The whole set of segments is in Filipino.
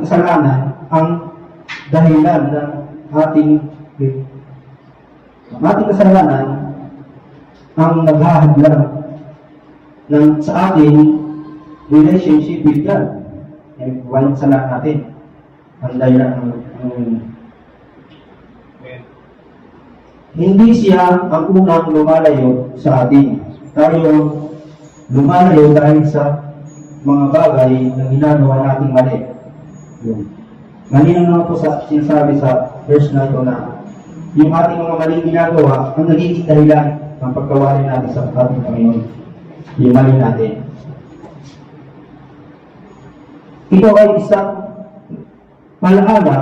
kasalanan ang dahilan ng ating kasalanan ang naghahadlang sa ating relationship with God. Walang kasalanan natin ang dahilan hindi siya ang unang lumalayo sa atin. Tayo lumalayo dahil sa mga bagay na ginagawa nating mali. Malinaw naman po sa sinasabi sa verse na ito na yung ating mga maling ginagawa ang nagiging dahilan ng pagkawali natin sa ating Panginoon. Yung mali natin. Ito ay isang palaala.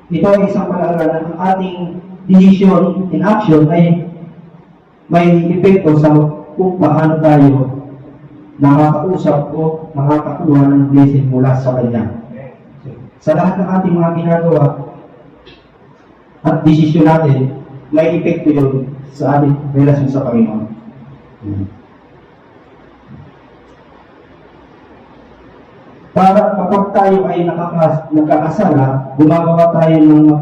Ito ay isang palaala na ang ating decision in action ay may epekto sa kung paano tayo nakakausap o nakakakuha ng blessing mula sa Kanya. Sa lahat ng ating mga ginagawa at desisyon natin, may epekto yun sa ating relasyon sa Panginoon. Para kapag tayo ay nagkakasala, gumagawa tayo ng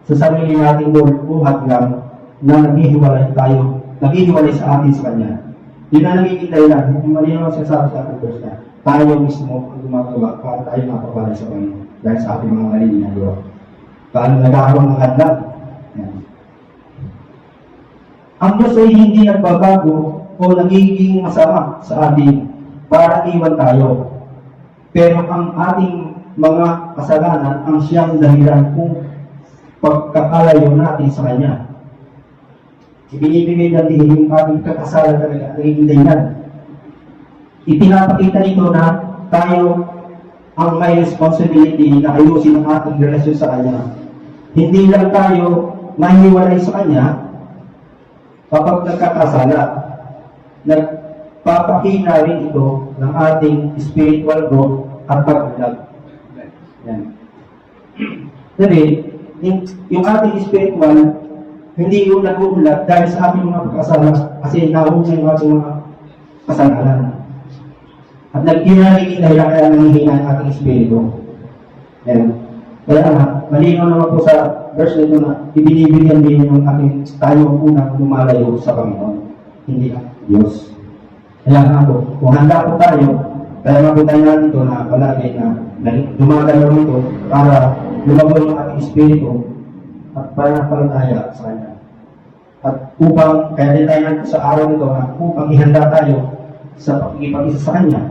sa sarili nating buhat lang na naghihiwalay sa atin sa Kanya. Yun ang nagiging dahilan. Yung malinaw siya sa ating verse na tayo mismo ang gumagawa para tayo mapapalay sa Panginoon dahil sa ating mga mali ginagawa. Paano nagkakaroon ng hadlang? Ang Diyos ay hindi nagbabago o nagiging masama sa atin para iwan tayo. Pero ang ating mga kasalanan ang siyang dahilan kung pagkakalayo natin sa Kanya. Ibinibigay natin yung ating kakasalan talaga, nagiging dahilan. Ipinapakita nito na tayo ang may responsibility na ayusin ang ating relasyon sa Kanya. Hindi lang tayo mahiwalay sa Kanya kapag nagkakasala. Nagpapakita rin ito ng ating spiritual growth at pag-vlog. Kasi, yung ating spiritual, hindi yung nag-uulat dahil sa ating mga pagkasala kasi nahuli yung ating mga kasalanan. At nagkinagiging dahil kaya nanghihina ang ating espiritu. Kaya malinaw naman po sa verse nito na ibinibigyan din yung ating tayo unang lumalayo sa Panginoon. Hindi ang Diyos. Kaya nga po, kung handa po tayo, kaya mabutan natin ito na palagi na dumagalaw ito para lumago ang ating espiritu at pananampalataya sa Kanya. At upang, kaya din tayo natin sa araw nito na upang ihanda tayo sa pagkikipag-isa sa Kanya,